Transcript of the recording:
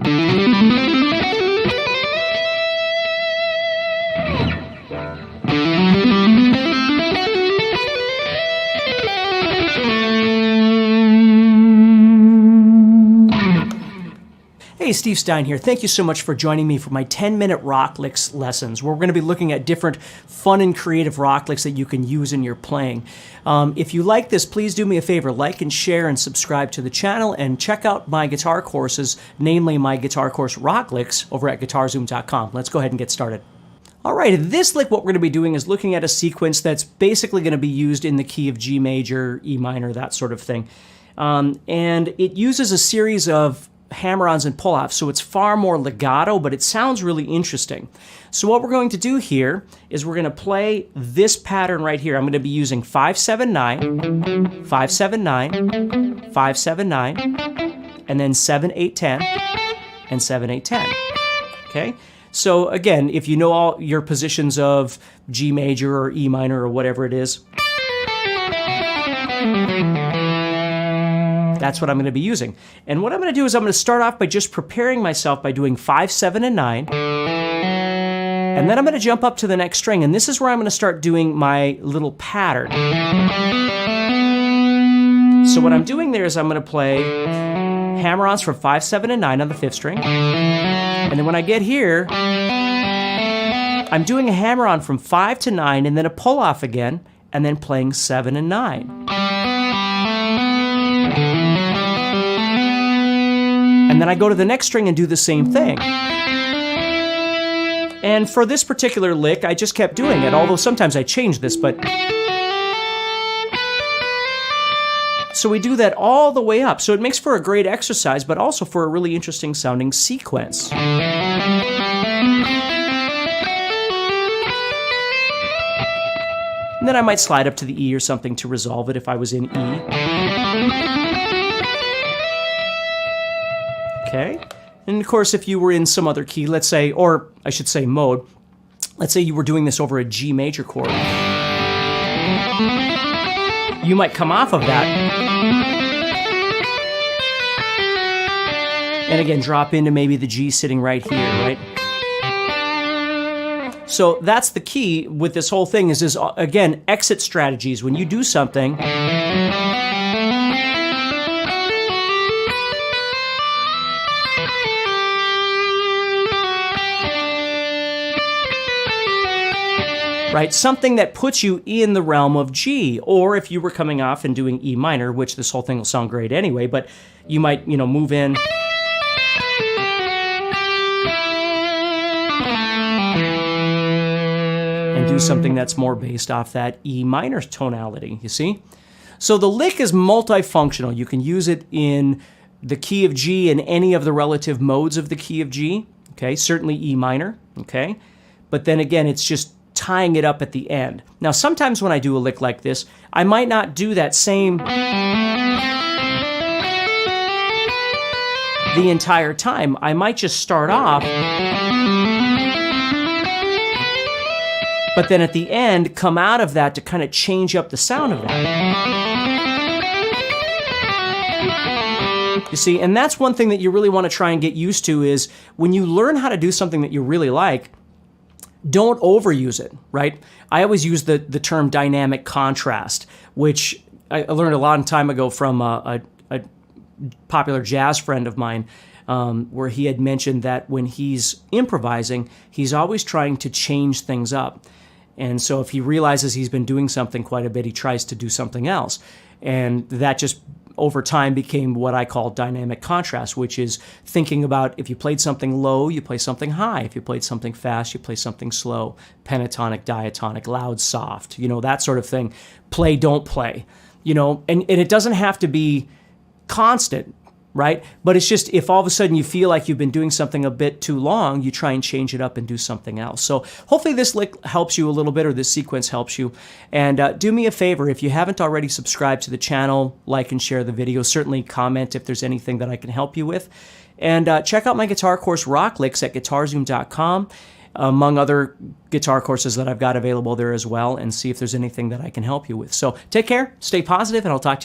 Hey, Steve Stine here. Thank you so much for joining me for my 10-minute rock licks lessons, where we're going to be looking at different fun and creative rock licks that you can use in your playing. If you like this, please do me a favor, like and share and subscribe to the channel, and check out my guitar courses, namely my guitar course Rock Licks, over at guitar-zoom.com. Let's go ahead and get started. All right, in this lick, what we're going to be doing is looking at a sequence that's basically going to be used in the key of G major, E minor, that sort of thing. And it uses a series of hammer-ons and pull-offs, so it's far more legato, but it sounds really interesting. So what we're going to do here is we're going to play this pattern right here. I'm going to be using 5-7-9, 5-7-9, 5-7-9, and then 7-8-10, and 7-8-10. Okay? So again, if you know all your positions of G major or E minor or whatever it is, that's what I'm going to be using. And what I'm going to do is I'm going to start off by just preparing myself by doing 5, 7, and 9. And then I'm going to jump up to the next string. And this is where I'm going to start doing my little pattern. So what I'm doing there is I'm going to play hammer-ons from 5, 7, and 9 on the 5th string. And then when I get here, I'm doing a hammer-on from 5 to 9 and then a pull-off again, and then playing 7 and 9. And then I go to the next string and do the same thing. And for this particular lick, I just kept doing it, although sometimes I change this, but... So we do that all the way up. So it makes for a great exercise, but also for a really interesting sounding sequence. And then I might slide up to the E or something to resolve it if I was in E. Okay, and of course if you were in some other key, let's say, or I should say mode, let's say you were doing this over a G major chord, you might come off of that and again drop into maybe the G sitting right here, right? So that's the key with this whole thing is again, exit strategies. When you do something, right? Something that puts you in the realm of G, or if you were coming off and doing E minor, which this whole thing will sound great anyway, but you might, move in. And do something that's more based off that E minor tonality, you see? So the lick is multifunctional. You can use it in the key of G and any of the relative modes of the key of G, okay? Certainly E minor, okay? But then again, it's just tying it up at the end. Now, sometimes when I do a lick like this, I might not do that same the entire time. I might just start off, but then at the end, come out of that to kind of change up the sound of that. You see, and that's one thing that you really want to try and get used to is when you learn how to do something that you really like, don't overuse it, right? I always use the term dynamic contrast, which I learned a long time ago from a popular jazz friend of mine, where he had mentioned that when he's improvising, he's always trying to change things up. And so if he realizes he's been doing something quite a bit, he tries to do something else. And that just over time became what I call dynamic contrast, which is thinking about if you played something low, you play something high. If you played something fast, you play something slow. Pentatonic, diatonic, loud, soft, that sort of thing. Play, don't play, and it doesn't have to be constant, right? But it's just if all of a sudden you feel like you've been doing something a bit too long, you try and change it up and do something else. So hopefully this lick helps you a little bit, or this sequence helps you. And do me a favor, if you haven't already subscribed to the channel, like and share the video. Certainly comment if there's anything that I can help you with. And check out my guitar course Rock Licks at guitar-zoom.com, among other guitar courses that I've got available there as well, and see if there's anything that I can help you with. So take care, stay positive, and I'll talk to you soon.